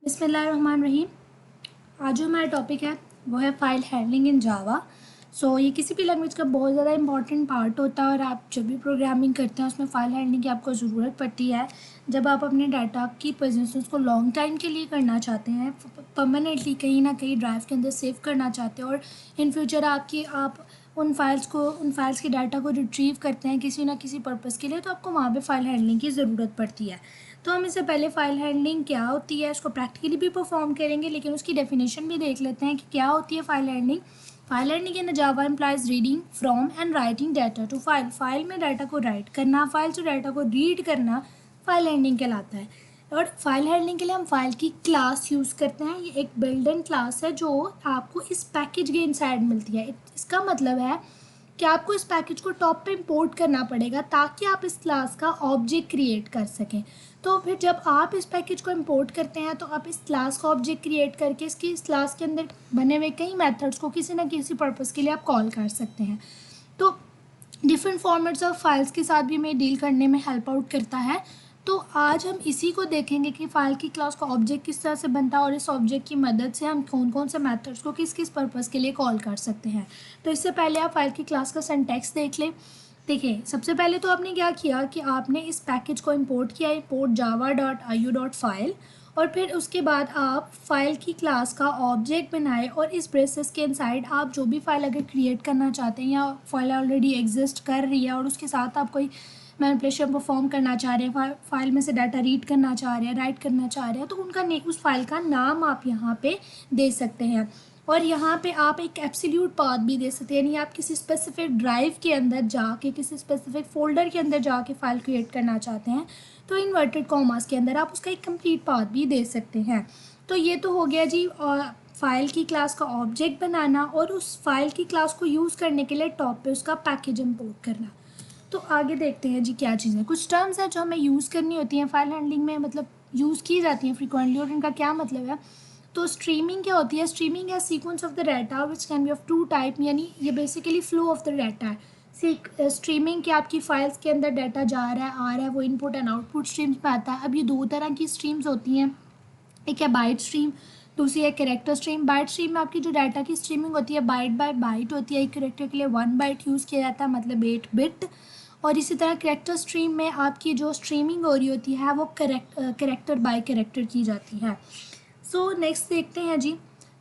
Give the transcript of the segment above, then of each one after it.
बिस्मिल्लाहिर्रहमानिर्रहीम। आज जो हमारा टॉपिक है वो है फाइल हैंडलिंग इन जावा। ये किसी भी लैंग्वेज का बहुत ज़्यादा इंपॉर्टेंट पार्ट होता है और आप जब भी प्रोग्रामिंग करते हैं उसमें फ़ाइल हैंडलिंग की आपको ज़रूरत पड़ती है। जब आप अपने डाटा की पोजीशंस को लॉन्ग टाइम के लिए करना चाहते हैं, परमानेंटली कहीं ना कहीं ड्राइव के अंदर सेव करना चाहते हैं और इन फ्यूचर आप उन फाइल्स के डाटा को रिट्रीव करते हैं किसी ना किसी पर्पज़ के लिए, तो आपको वहाँ पे फ़ाइल हैंडलिंग की ज़रूरत पड़ती है। तो हम इससे पहले फ़ाइल हैंडलिंग क्या होती है उसको प्रैक्टिकली भी परफॉर्म करेंगे, लेकिन उसकी डेफिनेशन भी देख लेते हैं कि क्या होती है file handling. File handling in Java implies reading from and writing data to file में डाटा को राइट करना, फाइल से डाटा को रीड करना फाइल हैंडलिंग कहलाता है। और फाइल हैंडलिंग के लिए हम फाइल की क्लास यूज़ करते हैं। ये एक बिल्ट इन क्लास है जो आपको इस पैकेज के इनसाइड मिलती है। इसका मतलब है कि आपको इस पैकेज को टॉप पे इंपोर्ट करना पड़ेगा ताकि आप इस क्लास का ऑब्जेक्ट क्रिएट कर सकें। तो फिर जब आप इस पैकेज को इंपोर्ट करते हैं तो आप इस क्लास का ऑब्जेक्ट क्रिएट करके इस क्लास के अंदर बने हुए कई मेथड्स को किसी ना किसी पर्पज़ के लिए आप कॉल कर सकते हैं। तो डिफरेंट फॉर्मेट्स ऑफ फाइल्स के साथ भी हमें डील करने में हेल्प आउट करता है। तो आज हम इसी को देखेंगे कि फ़ाइल की क्लास का ऑब्जेक्ट किस तरह से बनता है और इस ऑब्जेक्ट की मदद से हम कौन कौन से मेथड्स को किस किस पर्पज़ के लिए कॉल कर सकते हैं। तो इससे पहले आप फाइल की क्लास का सिंटैक्स देख लें। देखिए, सबसे पहले तो आपने क्या किया कि आपने इस पैकेज को इंपोर्ट किया, import java.io.file, और फिर उसके बाद आप फाइल की क्लास का ऑब्जेक्ट बनाए और इस ब्रेसेस के इनसाइड आप जो भी फाइल अगर क्रिएट करना चाहते हैं या फाइल ऑलरेडी एग्जिस्ट कर रही है और उसके साथ आप कोई मैनिपुलेशन परफॉर्म करना चाह रहे हैं, फाइल में से डाटा रीड करना चाह रहे हैं, राइट करना चाह रहे हैं, तो उस फाइल का नाम आप यहाँ पे दे सकते हैं। और यहाँ पे आप एक एब्सोल्यूट पाथ भी दे सकते हैं, यानी आप किसी स्पेसिफिक ड्राइव के अंदर जाके किसी स्पेसिफिक फ़ोल्डर के अंदर जाके फ़ाइल क्रिएट करना चाहते हैं तो इन्वर्टेड कॉमास के अंदर आप उसका एक कंप्लीट पाथ भी दे सकते हैं। तो ये तो हो गया जी फाइल की क्लास का ऑब्जेक्ट बनाना और उस फाइल की क्लास को यूज़ करने के लिए टॉप पे उसका पैकेज इंपोर्ट करना। तो आगे देखते हैं जी क्या चीज़ें, कुछ टर्म्स हैं जो हमें यूज़ करनी होती हैं फाइल हैंडलिंग में, मतलब यूज़ की जाती हैं फ्रिक्वेंटली, और इनका क्या मतलब है। तो स्ट्रीमिंग क्या होती है? स्ट्रीमिंग है sequence of the data which can be of two type, यानी ये basically flow of the data है। स्ट्रीमिंग के आपकी फाइल्स के अंदर डाटा जा रहा है आ रहा है, वो इनपुट एंड आउटपुट स्ट्रीम्स में आता है। अब ये दो तरह की स्ट्रीम्स होती हैं, एक है बाइट स्ट्रीम, दूसरी है कैरेक्टर स्ट्रीम। बाइट स्ट्रीम में आपकी जो डाटा की स्ट्रीमिंग होती है बाइट बाय बाइट होती है, एक कैरेक्टर के लिए 1 बाइट यूज़ किया जाता है, मतलब 8 बिट। और इसी तरह कैरेक्टर स्ट्रीम में आपकी जो स्ट्रीमिंग हो रही होती है वो कैरेक्टर बाय कैरेक्टर की जाती है। नेक्स्ट देखते हैं जी,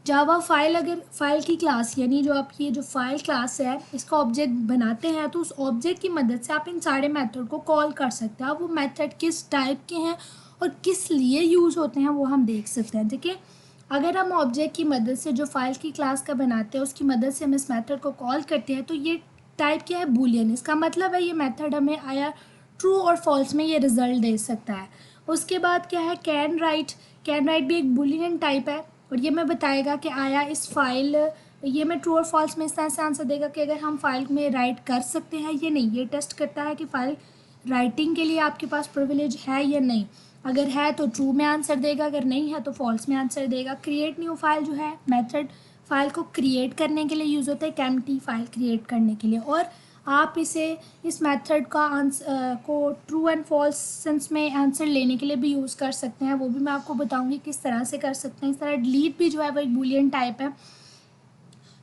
जावा फाइल, अगर फाइल की क्लास यानी जो आपकी ये जो फाइल क्लास है इसका ऑब्जेक्ट बनाते हैं तो उस ऑब्जेक्ट की मदद से आप इन सारे मेथड को कॉल कर सकते हैं। अब वो मेथड किस टाइप के हैं और किस लिए यूज़ होते हैं वो हम देख सकते हैं। देखिए, अगर हम ऑब्जेक्ट की मदद से जो फाइल की क्लास का बनाते हैं उसकी मदद से हम इस मेथड को कॉल करते हैं तो ये टाइप क्या है? बूलियन। इसका मतलब है ये मेथड हमें आया ट्रू और फॉल्स में ये रिजल्ट दे सकता है। उसके बाद क्या है? कैन राइट भी एक बूलियन टाइप है और ये मैं बताएगा कि आया इस फाइल, ये मैं ट्रू और फॉल्स में इस तरह से आंसर देगा कि अगर हम फाइल में राइट कर सकते हैं या नहीं। ये टेस्ट करता है कि फाइल राइटिंग के लिए आपके पास प्रिविलेज है या नहीं। अगर है तो ट्रू में आंसर देगा, अगर नहीं है तो फॉल्स में आंसर देगा। क्रिएट न्यू फाइल जो है मेथड फाइल को क्रिएट करने के लिए यूज़ होता है, एक एम्प्टी फाइल क्रिएट करने के लिए। और आप इस मेथड का आंसर को ट्रू एंड फॉल्स सेंस में आंसर लेने के लिए भी यूज़ कर सकते हैं, वो भी मैं आपको बताऊंगी किस तरह से कर सकते हैं। इस तरह डिलीट भी जो है वो एक बूलियन टाइप है,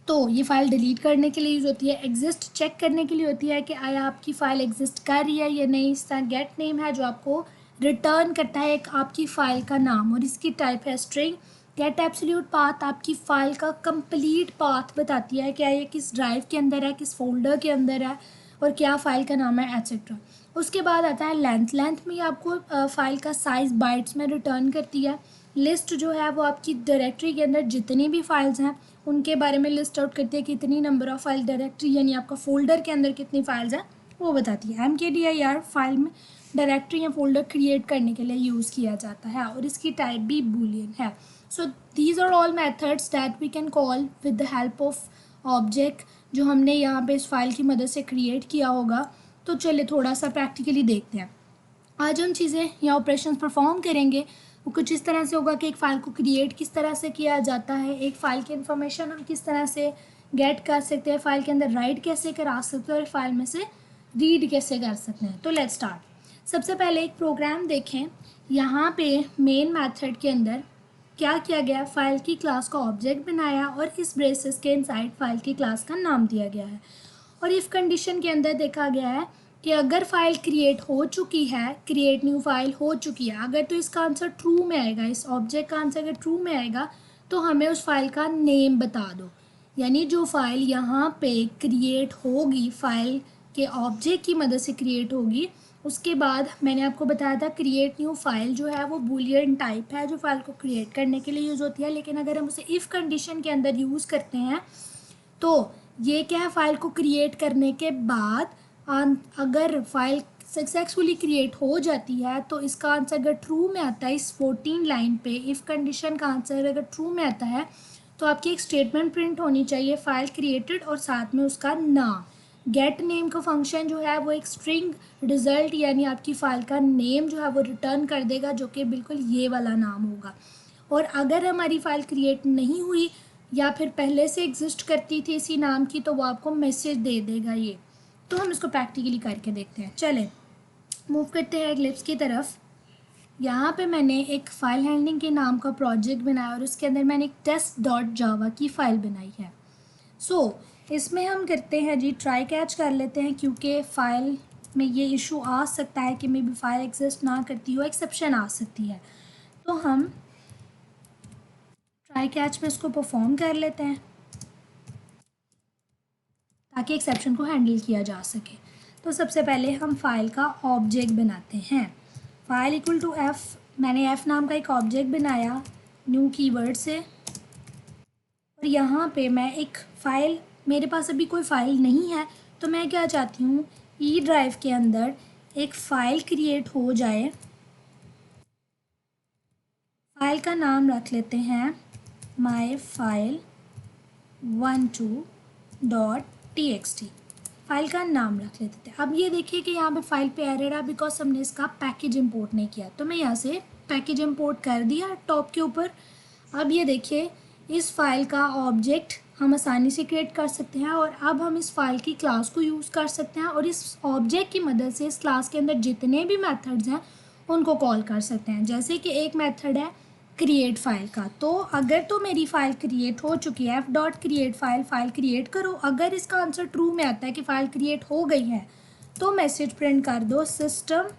तो ये फाइल डिलीट करने के लिए यूज़ होती है। एग्जिस्ट चेक करने के लिए होती है कि आया आपकी फ़ाइल एग्जिस्ट कर रही है या नहीं। इस तरह गेट नेम है जो आपको रिटर्न करता है एक आपकी फ़ाइल का नाम और इसकी टाइप है स्ट्रिंग। गेट एब्सोल्यूट पाथ आपकी फ़ाइल का कंप्लीट पाथ बताती है, क्या ये किस ड्राइव के अंदर है, किस फोल्डर के अंदर है और क्या फ़ाइल का नाम है, एट्सेट्रा। उसके बाद आता है लेंथ में आपको फ़ाइल का साइज़ बाइट्स में रिटर्न करती है। लिस्ट जो है वो आपकी डायरेक्टरी के अंदर जितनी भी फाइल्स हैं उनके बारे में लिस्ट आउट करती है, कितनी नंबर ऑफ़ फाइल डायरेक्टरी यानी आपका फ़ोल्डर के अंदर कितनी फाइल्स हैं वो बताती है। mkdir फाइल में डायरेक्टरी या फोल्डर क्रिएट करने के लिए यूज़ किया जाता है और इसकी टाइप भी बूलियन है। So these are all methods that we can call with the help of object जो हमने यहाँ पे इस फाइल की मदद से क्रिएट किया होगा। तो चलिए थोड़ा सा प्रैक्टिकली देखते हैं। आज हम चीज़ें या ऑपरेशंस परफॉर्म करेंगे वो कुछ इस तरह से होगा कि एक फ़ाइल को क्रिएट किस तरह से किया जाता है, एक फ़ाइल की इन्फॉर्मेशन हम किस तरह से गेट कर सकते हैं, फ़ाइल के अंदर राइट कैसे करा सकते हैं और फाइल में से रीड कैसे कर सकते हैं। तो लेट्स स्टार्ट। सबसे पहले एक प्रोग्राम देखें। यहाँ पे मेन मेथड के अंदर क्या किया गया, फाइल की क्लास का ऑब्जेक्ट बनाया और इस ब्रेसेस के इनसाइड फाइल की क्लास का नाम दिया गया है। और इफ़ कंडीशन के अंदर देखा गया है कि अगर फाइल क्रिएट हो चुकी है, क्रिएट न्यू फाइल हो चुकी है, अगर तो इसका आंसर ट्रू में आएगा, इस ऑब्जेक्ट का आंसर अगर ट्रू में आएगा तो हमें उस फाइल का नेम बता दो। यानी जो फाइल यहाँ पे क्रिएट होगी, फाइल के ऑब्जेक्ट की मदद से क्रिएट होगी, उसके बाद मैंने आपको बताया था क्रिएट न्यू फाइल जो है वो बूलियन टाइप है जो फाइल को क्रिएट करने के लिए यूज़ होती है। लेकिन अगर हम उसे इफ़ कंडीशन के अंदर यूज़ करते हैं तो ये क्या है, फाइल को क्रिएट करने के बाद अगर फाइल सक्सेसफुली क्रिएट हो जाती है तो इसका आंसर अगर ट्रू में आता है, इस 14 लाइन पे इफ़ कंडीशन का आंसर अगर ट्रू में आता है तो आपकी एक स्टेटमेंट प्रिंट होनी चाहिए, फाइल क्रिएटेड और साथ में उसका नाम। गेट नेम का फंक्शन जो है वो एक स्ट्रिंग रिजल्ट यानी आपकी फ़ाइल का नेम जो है वो रिटर्न कर देगा, जो कि बिल्कुल ये वाला नाम होगा। और अगर हमारी फ़ाइल क्रिएट नहीं हुई या फिर पहले से एग्जिस्ट करती थी इसी नाम की तो वो आपको मैसेज दे देगा ये। तो हम इसको प्रैक्टिकली करके देखते हैं। चलें मूव करते हैं एग्लिप्स की तरफ। यहाँ पे मैंने एक फ़ाइल हैंडलिंग के नाम का प्रोजेक्ट बनाया और उसके अंदर मैंने एक test.java की फ़ाइल बनाई है। इसमें हम करते हैं जी, ट्राई कैच कर लेते हैं क्योंकि फ़ाइल में ये इशू आ सकता है कि मे बी फ़ाइल एग्जिस्ट ना करती हो, एक्सेप्शन आ सकती है। तो हम ट्राई कैच में इसको परफॉर्म कर लेते हैं ताकि एक्सेप्शन को हैंडल किया जा सके। तो सबसे पहले हम फ़ाइल का ऑब्जेक्ट बनाते हैं। फ़ाइल इक्वल टू एफ़, मैंने एफ़ नाम का एक ऑब्जेक्ट बनाया न्यू कीवर्ड से। और यहाँ पे मैं एक फ़ाइल, मेरे पास अभी कोई फ़ाइल नहीं है तो मैं क्या चाहती हूँ, ई ड्राइव के अंदर एक फ़ाइल क्रिएट हो जाए। फ़ाइल का नाम रख लेते हैं माई फाइल 12.txt, फ़ाइल का नाम रख लेते थे। अब ये देखिए कि यहाँ पे फ़ाइल पे एरर है बिकॉज हमने इसका पैकेज इंपोर्ट नहीं किया। तो मैं यहाँ से पैकेज इंपोर्ट कर दिया टॉप के ऊपर। अब ये देखिए इस फाइल का ऑब्जेक्ट हम आसानी से क्रिएट कर सकते हैं और अब हम इस फाइल की क्लास को यूज़ कर सकते हैं और इस ऑब्जेक्ट की मदद से इस क्लास के अंदर जितने भी मेथड्स हैं उनको कॉल कर सकते हैं। जैसे कि एक मेथड है क्रिएट फाइल का, तो अगर तो मेरी फ़ाइल क्रिएट हो चुकी है, f.create फाइल क्रिएट करो। अगर इसका आंसर ट्रू में आता है कि फ़ाइल क्रिएट हो गई है तो मैसेज प्रिंट कर दो सिस्टम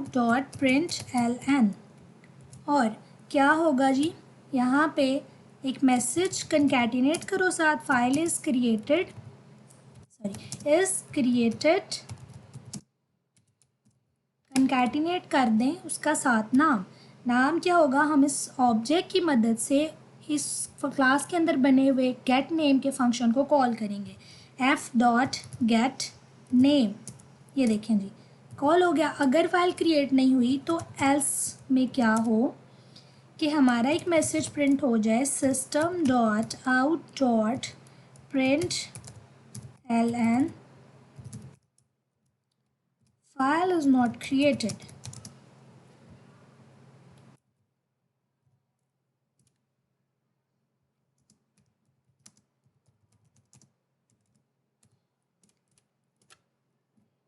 .out.println। और क्या होगा जी, यहाँ पे एक मैसेज कंकैटिनेट करो साथ फाइल इज़ क्रिएटेड कंकैटिनेट कर दें उसका साथ नाम क्या होगा, हम इस ऑब्जेक्ट की मदद से इस क्लास के अंदर बने हुए गेट नेम के फंक्शन को कॉल करेंगे f.getName। ये देखें जी कॉल हो गया। अगर फाइल क्रिएट नहीं हुई तो एल्स में क्या हो कि हमारा एक मैसेज प्रिंट हो जाए system.out.println file is not created।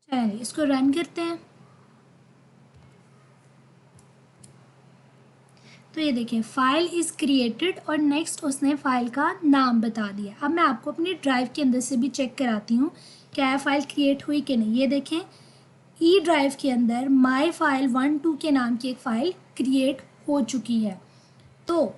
चलिए इसको रन करते हैं। तो ये देखिए फाइल इज़ क्रिएटेड और नेक्स्ट उसने फाइल का नाम बता दिया। अब मैं आपको अपनी ड्राइव के अंदर से भी चेक कराती हूँ क्या फाइल क्रिएट हुई कि नहीं। ये देखें ई ड्राइव के अंदर माई फाइल 12 के नाम की एक फ़ाइल क्रिएट हो चुकी है। तो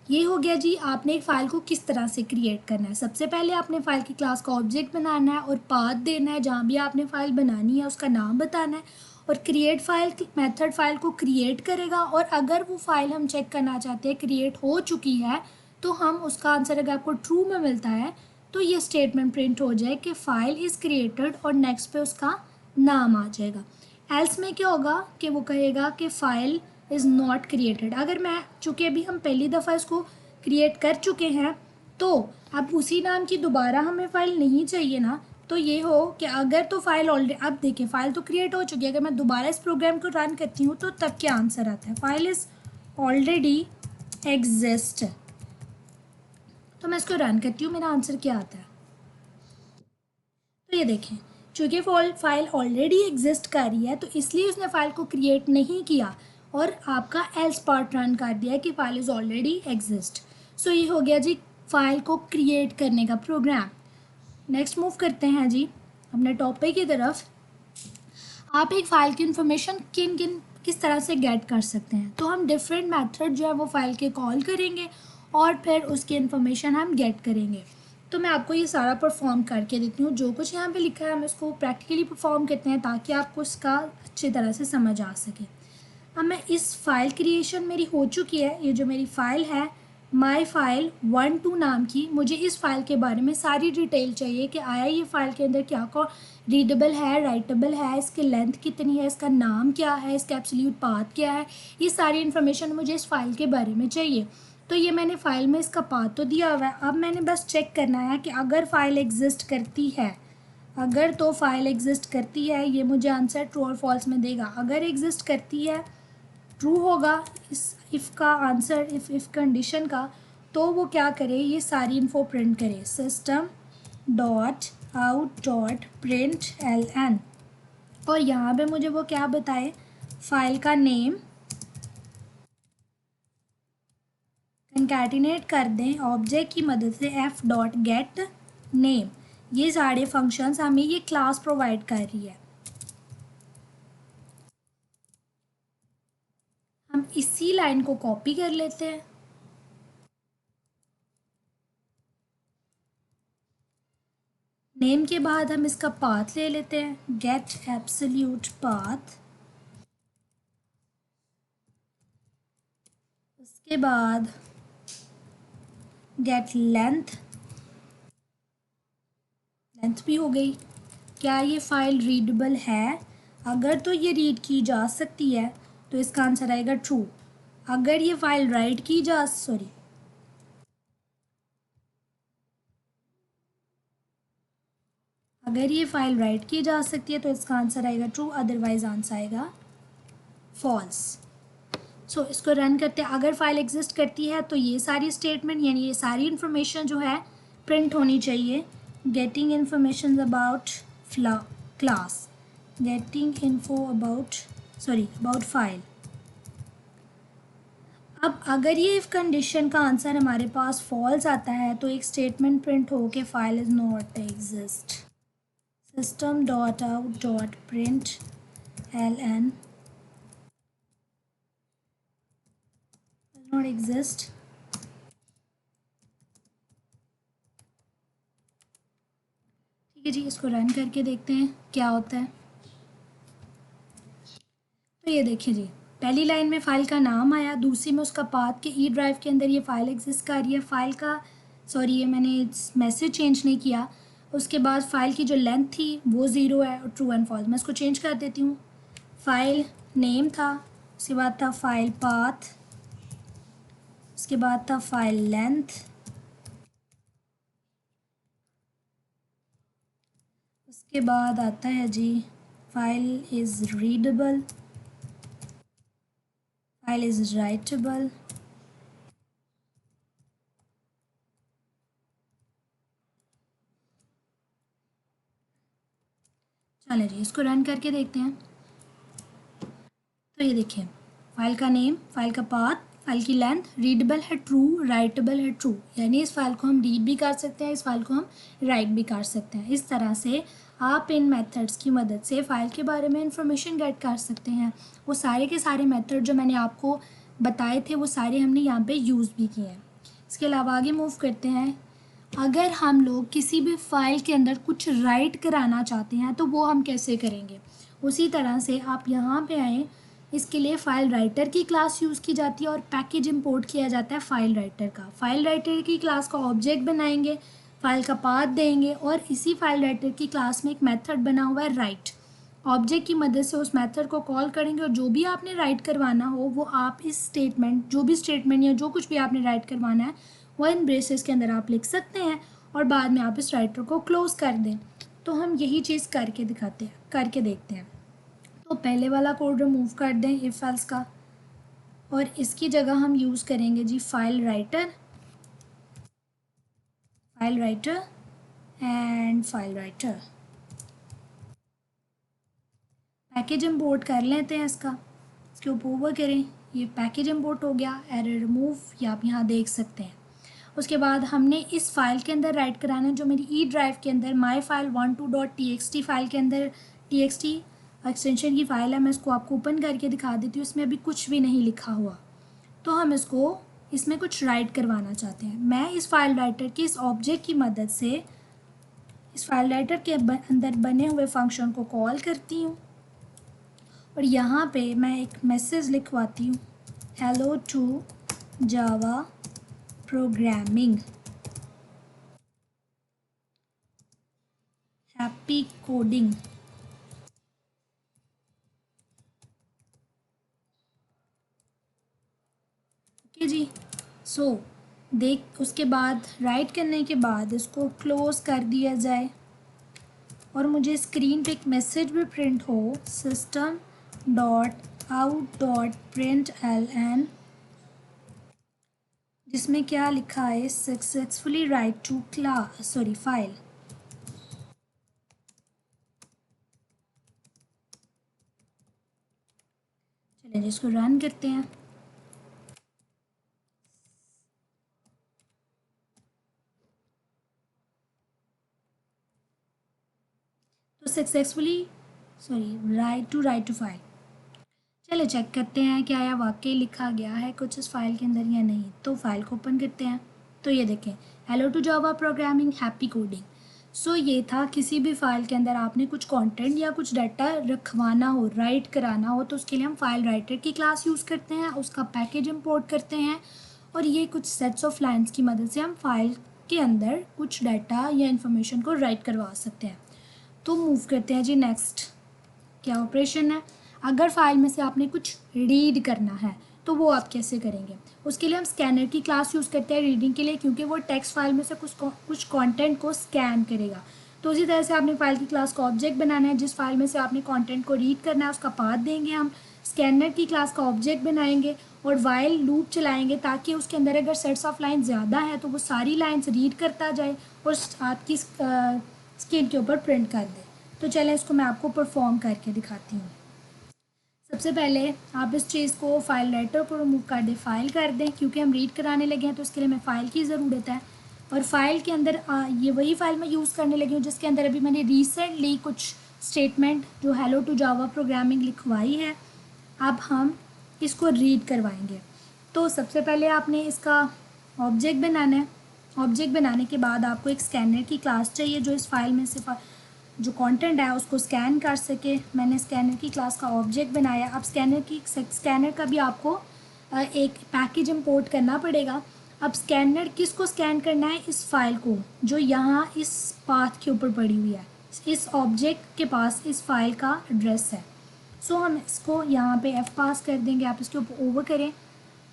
ये हो गया जी, आपने एक फ़ाइल को किस तरह से क्रिएट करना है। सबसे पहले आपने फ़ाइल की क्लास का ऑब्जेक्ट बनाना है और पाथ देना है, जहाँ भी आपने फ़ाइल बनानी है उसका नाम बताना है और क्रिएट फाइल मेथड फ़ाइल को क्रिएट करेगा। और अगर वो फ़ाइल हम चेक करना चाहते हैं क्रिएट हो चुकी है तो हम उसका आंसर अगर आपको ट्रू में मिलता है तो ये स्टेटमेंट प्रिंट हो जाए कि फ़ाइल इज़ क्रिएटेड और नेक्स्ट पे उसका नाम आ जाएगा। एल्स में क्या होगा कि वो कहेगा कि फ़ाइल इज़ नॉट क्रिएटेड। अगर मैं, चूँकि अभी हम पहली दफ़ा इसको क्रिएट कर चुके हैं तो अब उसी नाम की दोबारा हमें फ़ाइल नहीं चाहिए ना। तो ये हो कि अगर तो फ़ाइल ऑलरेडी, अब देखिए फ़ाइल तो क्रिएट हो चुकी है, अगर मैं दोबारा इस प्रोग्राम को रन करती हूँ तो तब क्या आंसर आता है, फ़ाइल इज़ ऑलरेडी एग्जिस्ट। तो मैं इसको रन करती हूँ, मेरा आंसर क्या आता है। तो ये देखें चूँकि फाइल ऑलरेडी एग्जिस्ट कर रही है तो इसलिए उसने फ़ाइल को क्रिएट नहीं किया और आपका एल्स पार्ट रन कर दिया कि फ़ाइल इज़ ऑलरेडी एग्जिस्ट। सो ये हो गया जी फ़ाइल को क्रिएट करने का प्रोग्राम। नेक्स्ट मूव करते हैं जी अपने टॉपिक की तरफ। आप एक फ़ाइल की इंफॉर्मेशन किस तरह से गेट कर सकते हैं, तो हम डिफरेंट मेथड जो है वो फ़ाइल के कॉल करेंगे और फिर उसकी इन्फॉर्मेशन हम गेट करेंगे। तो मैं आपको ये सारा परफॉर्म करके देती हूँ, जो कुछ यहाँ पे लिखा है हम इसको प्रैक्टिकली परफॉर्म करते हैं ताकि आपको इसका अच्छी तरह से समझ आ सके। अब मैं इस फाइल क्रिएशन मेरी हो चुकी है, ये जो मेरी फ़ाइल है माई फाइल 1 2 नाम की, मुझे इस फ़ाइल के बारे में सारी डिटेल चाहिए कि आया ये फ़ाइल के अंदर क्या क्या रीडेबल है, राइटेबल है, इसकी लेंथ कितनी है, इसका नाम क्या है, इसका एब्सोल्यूट पाथ क्या है, ये सारी इन्फॉर्मेशन मुझे इस फ़ाइल के बारे में चाहिए। तो ये मैंने फ़ाइल में इसका पाथ तो दिया हुआ है। अब मैंने बस चेक करना है कि अगर फ़ाइल एग्जिस्ट करती है, अगर तो फ़ाइल एग्जिस्ट करती है, ये मुझे आंसर ट्रू और फॉल्स में देगा। अगर एग्जिस्ट करती है ट्रू होगा इस इफ़ का आंसर, इफ़ कंडीशन का, तो वो क्या करे, ये सारी इन्फो प्रिंट करे system dot out dot print L N, और यहाँ पे मुझे वो क्या बताए, फाइल का नेम कंकैटिनेट कर दें ऑब्जेक्ट की मदद से एफ डॉट गेट नेम। ये सारे फंक्शंस हमें ये क्लास प्रोवाइड कर रही है। हम इसी लाइन को कॉपी कर लेते हैं। नेम के बाद हम इसका पाथ ले लेते हैं, गेट एब्सोल्यूट पाथ। उसके बाद गेट लेंथ, लेंथ भी हो गई। क्या ये फ़ाइल रीडेबल है, अगर तो ये रीड की जा सकती है तो इसका आंसर आएगा ट्रू। अगर ये फ़ाइल राइट की जा अगर ये फ़ाइल राइट की जा सकती है तो इसका आंसर आएगा ट्रू, अदरवाइज आंसर आएगा फॉल्स। सो इसको रन करते हैं। अगर फाइल एग्जिस्ट करती है तो ये सारी स्टेटमेंट यानी ये सारी इन्फॉर्मेशन जो है प्रिंट होनी चाहिए। Getting information about class, getting info about file. अब अगर ये इफ़ कंडीशन का आंसर हमारे पास फॉल्स आता है तो एक स्टेटमेंट प्रिंट हो के file is not exist, system dot out dot print L N not exist. ठीक है जी, इसको रन करके देखते हैं क्या होता है। तो ये देखिए जी, पहली लाइन में फ़ाइल का नाम आया, दूसरी में उसका पाथ के ई ड्राइव के अंदर ये फ़ाइल एग्जिस्ट कर रही है। फ़ाइल का ये मैंने मैसेज चेंज नहीं किया। उसके बाद फ़ाइल की जो लेंथ थी वो 0 है और ट्रू एंड फॉल्स। मैं इसको चेंज कर देती हूँ। फ़ाइल नेम था, उसके बाद था फ़ाइल पाथ, उसके बाद था फ़ाइल लेंथ, उसके बाद आता है जी file is readable, file is writable, चले जी इसको रन करके देखते हैं। तो ये देखिए, फाइल का नेम, फाइल का पाथ, फाइल की लेंथ, रीडेबल है ट्रू, राइटेबल है ट्रू, यानी इस फाइल को हम रीड भी कर सकते हैं, इस फाइल को हम राइट भी कर सकते हैं। इस तरह से आप इन मेथड्स की मदद से फ़ाइल के बारे में इंफॉर्मेशन गेट कर सकते हैं। वो सारे के सारे मेथड जो मैंने आपको बताए थे वो सारे हमने यहाँ पे यूज़ भी किए हैं। इसके अलावा आगे मूव करते हैं। अगर हम लोग किसी भी फाइल के अंदर कुछ राइट कराना चाहते हैं तो वो हम कैसे करेंगे, उसी तरह से आप यहाँ पे आएँ। इसके लिए फ़ाइल राइटर की क्लास यूज़ की जाती है और पैकेज इंपोर्ट किया जाता है फ़ाइल राइटर का। फ़ाइल राइटर की क्लास का ऑब्जेक्ट बनाएंगे, फ़ाइल का पाथ देंगे और इसी फ़ाइल राइटर की क्लास में एक मेथड बना हुआ है राइट। ऑब्जेक्ट की मदद से उस मेथड को कॉल करेंगे और जो भी आपने राइट करवाना हो वो आप इस स्टेटमेंट, जो भी स्टेटमेंट या जो कुछ भी आपने राइट करवाना है वो इन ब्रेसेस के अंदर आप लिख सकते हैं और बाद में आप इस राइटर को क्लोज़ कर दें। तो हम यही चीज़ करके देखते हैं। तो पहले वाला कोड रिमूव कर दें इफ एल्स का और इसकी जगह हम यूज़ करेंगे जी file writer and file writer. Package import कर लेते हैं इसके ऊपर ओवर करें, ये पैकेज इंपोर्ट हो गया, एरर रिमूव, ये आप यहाँ देख सकते हैं। उसके बाद हमने इस फाइल के अंदर राइट कराना है, जो मेरी ई ड्राइव के अंदर माई फाइल 12.txt फाइल के अंदर txt एक्सटेंशन की फ़ाइल है। मैं इसको आपको ओपन करके दिखा देती हूँ, इसमें अभी कुछ भी नहीं लिखा हुआ। तो हम इसको इसमें कुछ राइट करवाना चाहते हैं। मैं इस फाइल राइटर के इस ऑब्जेक्ट की मदद से इस फाइल राइटर के अंदर बने हुए फंक्शन को कॉल करती हूँ और यहाँ पे मैं एक मैसेज लिखवाती हूँ, hello to Java programming, happy coding. Okay जी। सो देख उसके बाद राइट करने के बाद इसको क्लोज़ कर दिया जाए और मुझे स्क्रीन पे एक मैसेज भी प्रिंट हो, system.out.println, जिसमें क्या लिखा है, सक्सेसफुली राइट टू फाइल। चलिए इसको रन करते हैं। तो सक्सेसफुली राइट टू फाइल। चलिए चेक करते हैं क्या यह वाकई लिखा गया है कुछ इस फाइल के अंदर या नहीं। तो फाइल को ओपन करते हैं, तो ये देखें, hello to Java programming happy coding. So ये था, किसी भी फाइल के अंदर आपने कुछ कंटेंट या कुछ डाटा रखवाना हो, राइट कराना हो, तो उसके लिए हम फाइल राइटर की क्लास यूज़ करते हैं, उसका पैकेज इंपोर्ट करते हैं और ये कुछ सेट्स ऑफ लाइन्स की मदद से हम फाइल के अंदर कुछ डाटा या इन्फॉर्मेशन को राइट करवा सकते हैं। तो मूव करते हैं जी नेक्स्ट। क्या ऑपरेशन है, अगर फाइल में से आपने कुछ रीड करना है तो वो आप कैसे करेंगे। उसके लिए हम स्कैनर की क्लास यूज़ करते हैं रीडिंग के लिए, क्योंकि वो टेक्स्ट फाइल में से कुछ कंटेंट को स्कैन करेगा। तो उसी तरह से आपने फाइल की क्लास का ऑब्जेक्ट बनाना है, जिस फाइल में से आपने कंटेंट को रीड करना है उसका पाथ देंगे हम, स्कैनर की क्लास का ऑब्जेक्ट बनाएंगे और वाइल लूप चलाएंगे ताकि उसके अंदर अगर सेट्स ऑफ लाइन ज़्यादा है तो वो सारी लाइन्स रीड करता जाए और आपकी स्क्रीन के ऊपर प्रिंट कर दे। तो चलें इसको मैं आपको परफॉर्म करके दिखाती हूँ। सबसे पहले आप इस चीज़ को फाइल राइटर को रिमूव कर दें, फाइल कर दें, क्योंकि हम रीड कराने लगे हैं तो इसके लिए हमें फ़ाइल की ज़रूरत है। और फाइल के अंदर ये वही फाइल मैं यूज़ करने लगी हूँ जिसके अंदर अभी मैंने रिसेंटली कुछ स्टेटमेंट जो हेलो टू जावा प्रोग्रामिंग लिखवाई है, अब हम इसको रीड करवाएंगे। तो सबसे पहले आपने इसका ऑब्जेक्ट बनाना है। ऑब्जेक्ट बनाने के बाद आपको एक स्कैनर की क्लास चाहिए जो इस फाइल में से जो कंटेंट है उसको स्कैन कर सके। मैंने स्कैनर की क्लास का ऑब्जेक्ट बनाया। अब स्कैनर का भी आपको एक पैकेज इंपोर्ट करना पड़ेगा। अब स्कैनर किसको स्कैन करना है, इस फाइल को जो यहाँ इस पाथ के ऊपर पड़ी हुई है, इस ऑब्जेक्ट के पास इस फाइल का एड्रेस है। सो हम इसको यहाँ पे F पास कर देंगे, आप इसके ऊपर ओवर करें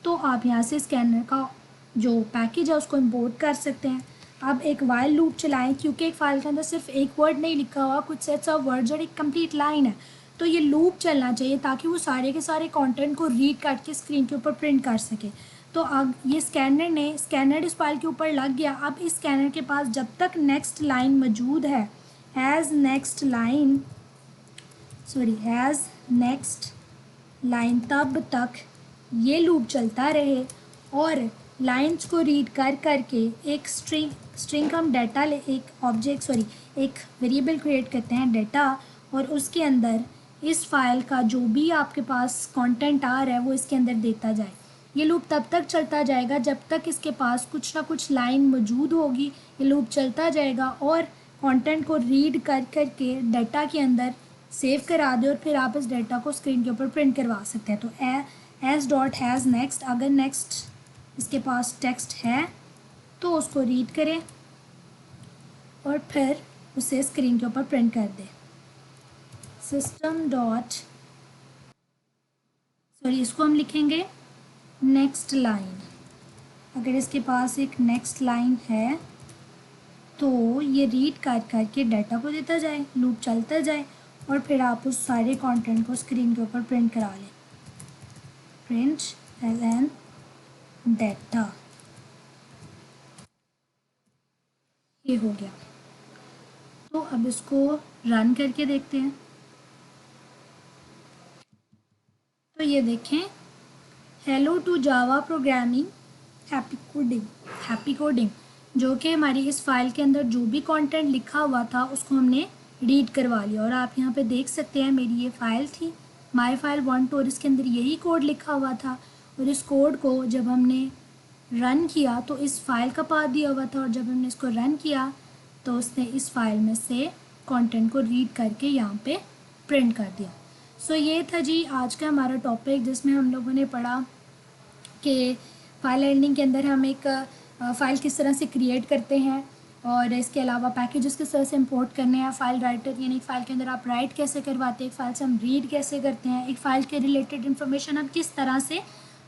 तो आप यहाँ से स्कैनर का जो पैकेज है उसको इंपोर्ट कर सकते हैं। अब एक वाइल लूप चलाएं, क्योंकि एक फ़ाइल के अंदर सिर्फ एक वर्ड नहीं लिखा हुआ, कुछ सेट्स ऑफ वर्ड्स और एक कंप्लीट लाइन है, तो ये लूप चलना चाहिए ताकि वो सारे के सारे कंटेंट को रीड करके स्क्रीन के ऊपर प्रिंट कर सके। तो अब ये स्कैनर इस फाइल के ऊपर लग गया। अब इस स्कैनर के पास जब तक नेक्स्ट लाइन मौजूद है, हैज़ नेक्स्ट लाइन तब तक ये लूप चलता रहे और लाइंस को रीड कर करके एक स्ट्रिंग हम डाटा एक वेरिएबल क्रिएट करते हैं डाटा, और उसके अंदर इस फाइल का जो भी आपके पास कंटेंट आ रहा है वो इसके अंदर देता जाए। ये लूप तब तक चलता जाएगा जब तक इसके पास कुछ ना कुछ लाइन मौजूद होगी। ये लूप चलता जाएगा और कंटेंट को रीड कर करके डाटा के अंदर सेव करा दे और फिर आप इस डाटा को स्क्रीन के ऊपर प्रिंट करवा सकते हैं। तो एज डॉट हैज़ नेक्स्ट, अगर नेक्स्ट इसके पास टेक्स्ट है तो उसको रीड करें और फिर उसे स्क्रीन के ऊपर प्रिंट कर दें। इसको हम लिखेंगे नेक्स्ट लाइन। अगर इसके पास एक नेक्स्ट लाइन है तो ये रीड कर करके डाटा को देता जाए, लूप चलता जाए और फिर आप उस सारे कंटेंट को स्क्रीन के ऊपर प्रिंट करा लें। प्रिंट ln डाटा, ये हो गया। तो अब इसको रन करके देखते हैं। तो ये देखें, hello to Java programming happy coding, जो कि हमारी इस फाइल के अंदर जो भी कंटेंट लिखा हुआ था उसको हमने रीड करवा लिया। और आप यहाँ पे देख सकते हैं मेरी ये फ़ाइल थी माई फाइल 1 और इसके अंदर यही कोड लिखा हुआ था। और इस कोड को जब हमने रन किया तो इस फाइल का पाथ दिया हुआ था, और जब हमने इसको रन किया तो उसने इस फाइल में से कंटेंट को रीड करके यहाँ पे प्रिंट कर दिया। सो ये था जी आज का हमारा टॉपिक, जिसमें हम लोगों ने पढ़ा कि फाइल हैंडलिंग के अंदर हम एक फ़ाइल किस तरह से क्रिएट करते हैं, और इसके अलावा पैकेजेस किस तरह से इंपोर्ट करने हैं। फ़ाइल राइटर यानी एक फ़ाइल के अंदर आप राइट कैसे करवाते हैं, एक फ़ाइल से हम रीड कैसे करते हैं, एक फ़ाइल के रिलेटेड इन्फॉर्मेशन हम किस तरह से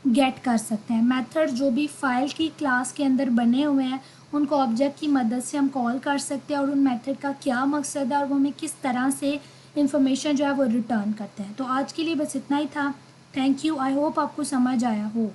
गेट कर सकते हैं। मेथड जो भी फ़ाइल की क्लास के अंदर बने हुए हैं उनको ऑब्जेक्ट की मदद से हम कॉल कर सकते हैं, और उन मेथड का क्या मकसद है और वो हमें किस तरह से इन्फॉर्मेशन जो है वो रिटर्न करते हैं। तो आज के लिए बस इतना ही था। Thank you. आई होप आपको समझ आया हो।